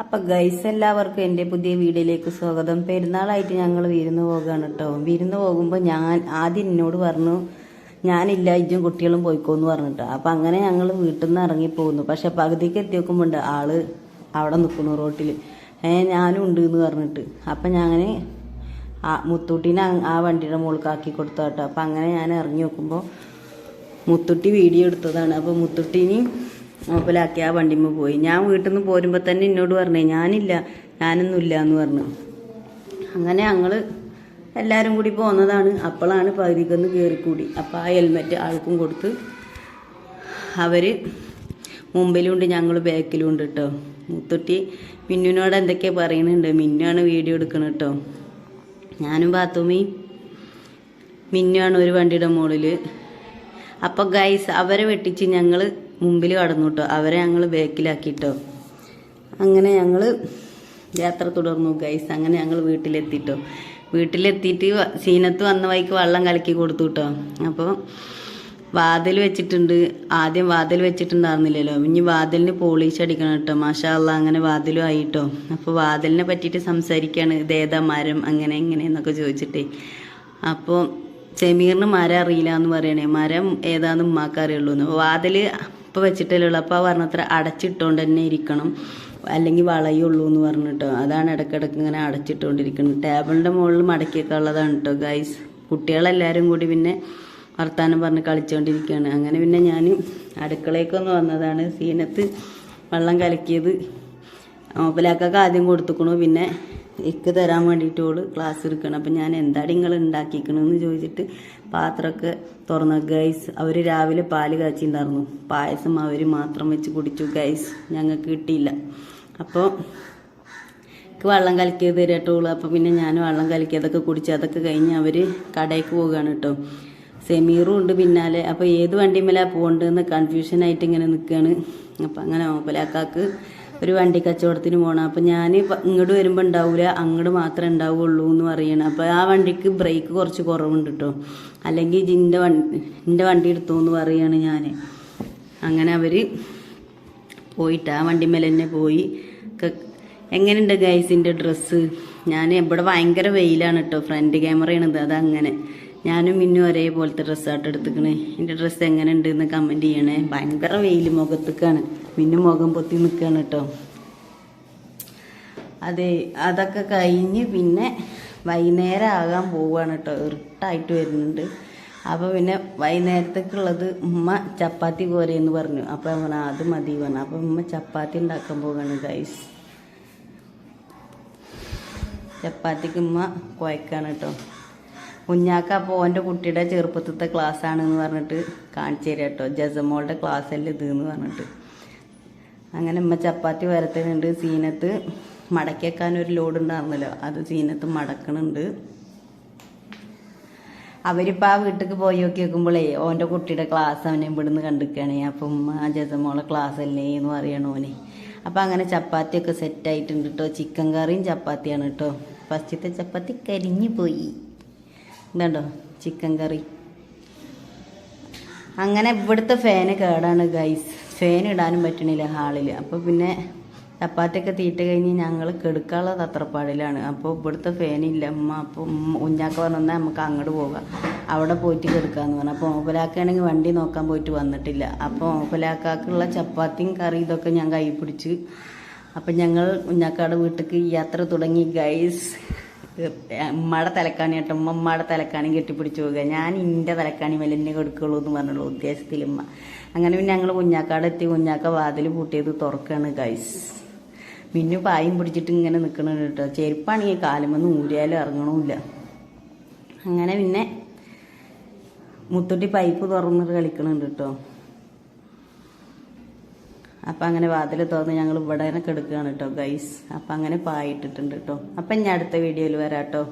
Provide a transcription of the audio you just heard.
അപ്പൊ ഗൈസ് എല്ലാവർക്കും എൻ്റെ പുതിയ വീഡിയോയിലേക്ക് സ്വാഗതം. പെരുന്നാളായിട്ട് ഞങ്ങൾ വിരുന്ന് പോകുകയാണ് കേട്ടോ. വിരുന്ന് പോകുമ്പോൾ ഞാൻ ആദ്യം എന്നോട് പറഞ്ഞു ഞാനില്ല, ഇജ്ജും കുട്ടികളും പോയിക്കോന്ന് പറഞ്ഞിട്ട്. അപ്പൊ അങ്ങനെ ഞങ്ങൾ വീട്ടിൽ നിന്ന് ഇറങ്ങിപ്പോകുന്നു. പക്ഷെ പകുതിക്ക് എത്തി നോക്കുമ്പോണ്ട് ആള് അവിടെ നിൽക്കുന്നു റോട്ടിൽ. ഞാനും ഉണ്ട് എന്ന് പറഞ്ഞിട്ട്. അപ്പൊ ഞാൻ മുത്തൂട്ടീനെ ആ വണ്ടിയുടെ മുകളിൽ ആക്കി കൊടുത്തു കേട്ടോ. അപ്പൊ അങ്ങനെ ഞാൻ ഇറങ്ങി നോക്കുമ്പോൾ മുത്തുട്ടി വീഡിയോ എടുത്തതാണ്. അപ്പോൾ മുത്തുട്ടീനെയും നോപ്പലാക്കി ആ വണ്ടിമ്മ പോയി. ഞാൻ വീട്ടിൽ നിന്ന് പോരുമ്പോൾ തന്നെ എന്നോട് പറഞ്ഞേ ഞാനില്ല, ഞാനൊന്നുമില്ല എന്ന് പറഞ്ഞു. അങ്ങനെ ഞങ്ങൾ എല്ലാവരും കൂടി പോന്നതാണ്. അപ്പോഴാണ് പകുതിക്കൊന്ന് കയറിക്കൂടി. അപ്പോൾ ആ ഹെൽമെറ്റ് ആൾക്കും കൊടുത്ത് അവർ മുമ്പിലുണ്ട്, ഞങ്ങൾ ബാക്കിലും ഉണ്ട് കേട്ടോ. മുത്തുട്ടി മിന്നുവിനോട് എന്തൊക്കെയാണ് പറയുന്നുണ്ട്. മിന്നുവാണ് വീഡിയോ എടുക്കണം കേട്ടോ. ഞാനും ബാത്തുമ്മയും മിന്നുവാണ് ഒരു വണ്ടിയുടെ മുകളിൽ. അപ്പോൾ ഗൈസ് അവരെ വെട്ടിച്ച് ഞങ്ങൾ മുമ്പിൽ കടന്നു കേട്ടോ. അവരെ ഞങ്ങൾ ബാക്കിലാക്കിട്ടോ. അങ്ങനെ ഞങ്ങൾ യാത്ര തുടർന്നു ഗൈസ്. അങ്ങനെ ഞങ്ങൾ വീട്ടിലെത്തിട്ടോ. വീട്ടിലെത്തിയിട്ട് സീനത്ത് വന്ന വഴിക്ക് വെള്ളം കലക്കി കൊടുത്തു കേട്ടോ. അപ്പോൾ വാതിൽ വെച്ചിട്ടുണ്ട്. ആദ്യം വാതിൽ വെച്ചിട്ടുണ്ടായിരുന്നില്ലല്ലോ. ഇനി വാതിലിന് പോളിഷ് അടിക്കണം കേട്ടോ. മാഷാ അല്ലാ, അങ്ങനെ വാതിലും ആയിട്ടോ. അപ്പോൾ വാതിലിനെ പറ്റിയിട്ട് സംസാരിക്കുകയാണ്. ഇതേതാ മരം അങ്ങനെ എങ്ങനെയെന്നൊക്കെ ചോദിച്ചിട്ടേ. അപ്പോൾ സെമീറിന് മരം അറിയില്ല എന്ന് പറയണേ. മരം ഏതാന്ന് ഉമ്മാക്ക് അറിയുള്ളൂ എന്ന്. വാതിൽ ഇപ്പോൾ വെച്ചിട്ടല്ലേ ഉള്ളൂ. അപ്പോൾ പറഞ്ഞത്ര അടച്ചിട്ടുകൊണ്ട് തന്നെ ഇരിക്കണം, അല്ലെങ്കിൽ വളയുള്ളൂ എന്ന് പറഞ്ഞിട്ടോ. അതാണ് ഇടയ്ക്കിടയ്ക്ക് ഇങ്ങനെ അടച്ചിട്ടുകൊണ്ടിരിക്കുന്നത്. ടേബിളിൻ്റെ മുകളിൽ മടക്കിയൊക്കെ ഉള്ളതാണ് കേട്ടോ ഗൈസ്. കുട്ടികളെല്ലാവരും കൂടി പിന്നെ വർത്താനം പറഞ്ഞ് കളിച്ചുകൊണ്ടിരിക്കുകയാണ്. അങ്ങനെ പിന്നെ ഞാൻ അടുക്കളയ്ക്കൊന്ന് വന്നതാണ്. സീനത്ത് വെള്ളം കലക്കിയത് നോപ്പലാക്കൊക്കെ ആദ്യം കൊടുത്തുക്കണു. പിന്നെ ഇക്ക് തരാൻ വേണ്ടിയിട്ട് ക്ലാസ് എടുക്കണം. അപ്പം ഞാൻ എന്താണ് നിങ്ങൾ ഉണ്ടാക്കിക്കണമെന്ന് ചോദിച്ചിട്ട് പാത്രമൊക്കെ തുറന്നു ഗൈസ്. അവർ രാവിലെ പാല് കാച്ചിണ്ടായിരുന്നു. പായസം അവർ മാത്രം വെച്ച് കുടിച്ചു ഗൈസ്. ഞങ്ങൾക്ക് കിട്ടിയില്ല. അപ്പോൾ എനിക്ക് വെള്ളം കലക്കിയത് തരട്ടോളൂ. അപ്പോൾ പിന്നെ ഞാൻ വെള്ളം കലക്കിയതൊക്കെ കുടിച്ച് അതൊക്കെ കഴിഞ്ഞ് അവർ കടയ്ക്ക് പോവുകയാണ് കേട്ടോ. സെമീറും ഉണ്ട് പിന്നാലെ. അപ്പോൾ ഏത് വണ്ടിമേലാണ് പോകേണ്ടതെന്ന് കൺഫ്യൂഷനായിട്ട് ഇങ്ങനെ നിൽക്കുകയാണ്. അപ്പം അങ്ങനെ ഓപ്പലാക്കാക്ക് ഒരു വണ്ടി കച്ചവടത്തിന് പോകണം. അപ്പം ഞാൻ ഇങ്ങോട്ട് വരുമ്പോൾ ഉണ്ടാവില്ല, അങ്ങോട്ട് മാത്രമേ ഉണ്ടാവുള്ളൂ എന്ന് പറയണം. അപ്പോൾ ആ വണ്ടിക്ക് ബ്രേക്ക് കുറച്ച് കുറവുണ്ട് കേട്ടോ. അല്ലെങ്കിൽ എൻ്റെ വണ്ടി എടുത്തു എന്ന് പറയുകയാണ് ഞാൻ. അങ്ങനെ അവർ പോയിട്ട് ആ വണ്ടിമേൽ തന്നെ പോയി. എങ്ങനെയുണ്ട് ഗൈസിൻ്റെ ഡ്രസ്സ്? ഞാൻ ഇവിടെ ഭയങ്കര വെയിലാണ് കേട്ടോ. ഫ്രണ്ട് ക്യാമറയാണിത്. അതങ്ങനെ ഞാനും മിന്നും ഒരേപോലത്തെ ഡ്രസ്സായിട്ട് എടുത്തുക്കണേ. എൻ്റെ ഡ്രസ്സ് എങ്ങനെ ഉണ്ട് എന്ന് കമൻറ്റ് ചെയ്യണേ. ഭയങ്കര വെയിൽ മുഖത്തേക്കാണ്. മിന്നും മുഖം പൊത്തി നിൽക്കുകയാണ് കേട്ടോ. അതെ, അതൊക്കെ കഴിഞ്ഞ് പിന്നെ വൈകുന്നേരം ആകാൻ പോവുകയാണ് കേട്ടോ. ഇരുട്ടായിട്ട് വരുന്നുണ്ട്. അപ്പോൾ പിന്നെ വൈകുന്നേരത്തേക്കുള്ളത് ഉമ്മ ചപ്പാത്തി പോരെയെന്ന് പറഞ്ഞു. അപ്പോൾ പറഞ്ഞു അത് മതി പറഞ്ഞു. അപ്പോൾ ഉമ്മ ചപ്പാത്തി ഉണ്ടാക്കാൻ പോവുകയാണ് ഗൈസ്. ചപ്പാത്തിക്ക് ഉമ്മ കുഴക്കാണ് കേട്ടോ. കുഞ്ഞാക്ക അപ്പോൾ ഓൻ്റെ കുട്ടിയുടെ ചെറുപ്പത്തിലത്തെ ക്ലാസ് ആണെന്ന് പറഞ്ഞിട്ട് കാണിച്ചു തരാം കേട്ടോ. ജസമോളുടെ ക്ലാസ് അല്ലേ ഇത് എന്ന് പറഞ്ഞിട്ട്. അങ്ങനെ ഉമ്മ ചപ്പാത്തി വരത്തുന്നുണ്ട്. സീനത്ത് മടക്കി വെക്കാൻ ഒരു ലോഡ് ഉണ്ടായിരുന്നല്ലോ, അത് സീനത്ത് മടക്കണുണ്ട്. അവരിപ്പോൾ ആ വീട്ടിലേക്ക് പോയി നോക്കി വെക്കുമ്പോഴേ ഓൻ്റെ കുട്ടിയുടെ ക്ലാസ് അവനെ ഇവിടുന്ന് കണ്ടിരിക്കുകയാണേ. അപ്പം ഉമ്മ ജസമോളെ ക്ലാസ് അല്ലേ എന്ന് പറയണ ഓനെ. അപ്പം അങ്ങനെ ചപ്പാത്തിയൊക്കെ സെറ്റായിട്ടുണ്ട് കേട്ടോ. ചിക്കൻ കറിയും ചപ്പാത്തിയാണ് കേട്ടോ. ഫസ്റ്റത്തെ ചപ്പാത്തി കരിഞ്ഞു പോയി. ഇതുണ്ടോ ചിക്കൻ കറി. അങ്ങനെ ഇവിടുത്തെ ഫാന് കേടാണ് ഗൈസ്. ഫാൻ ഇടാനും പറ്റണില്ല ഹാളിൽ. അപ്പോൾ പിന്നെ ചപ്പാത്തിയൊക്കെ തീറ്റ കഴിഞ്ഞ് ഞങ്ങൾ കെടുക്കാനുള്ള തത്രപ്പാടിലാണ്. അപ്പോൾ ഇവിടുത്തെ ഫാനില്ല. അമ്മ അപ്പോൾ ഉഞ്ഞാക്ക പറഞ്ഞാൽ നമുക്ക് അങ്ങോട്ട് പോകാം, അവിടെ പോയിട്ട് കെടുക്കാമെന്ന് പറഞ്ഞു. അപ്പോൾ ഓപ്പലാക്കാണെങ്കിൽ വണ്ടി നോക്കാൻ പോയിട്ട് വന്നിട്ടില്ല. അപ്പോൾ ഓപ്പലാക്കാക്കുള്ള ചപ്പാത്തിയും കറി ഇതൊക്കെ ഞാൻ കൈ പിടിച്ച്. അപ്പം ഞങ്ങൾ ഉഞ്ഞാക്കാട് വീട്ടിലേക്ക് യാത്ര തുടങ്ങി ഗൈസ്. ഉമ്മയുടെ തലക്കാണി കേട്ടോ. ഉമ്മയുടെ തലക്കാണി കെട്ടിപ്പിടിച്ച് പോവുക. ഞാൻ ഇൻ്റെ തലക്കാണി മെല്ലിനെ കൊടുക്കുള്ളൂ എന്ന് പറഞ്ഞുള്ളൂ ഉദ്ദേശത്തിൽ ഉമ്മ. അങ്ങനെ പിന്നെ ഞങ്ങൾ കുഞ്ഞാക്കാട് എത്തി. കുഞ്ഞാക്ക വാതിൽ പൂട്ടിയത് തുറക്കുകയാണ് ഗൈസ്. മിന്നു പായും പിടിച്ചിട്ട് ഇങ്ങനെ നിൽക്കണുണ്ട് കേട്ടോ. ചെരുപ്പാണെങ്കിൽ കാലുമെന്ന് ഊരിയാലും ഇറങ്ങണമില്ല. അങ്ങനെ പിന്നെ മുത്തുട്ടി പൈപ്പ് തുറന്നിട്ട് കളിക്കണുണ്ട് കേട്ടോ. അപ്പം അങ്ങനെ വാതിൽ തുറന്ന് ഞങ്ങൾ ഇവിടെ തന്നെ കിടക്കുകയാണ് കേട്ടോ ഗൈസ്. അപ്പം അങ്ങനെ പായിട്ടിട്ടുണ്ട് കേട്ടോ. അപ്പം ഞാൻ അടുത്ത വീഡിയോയിൽ വരാം കേട്ടോ.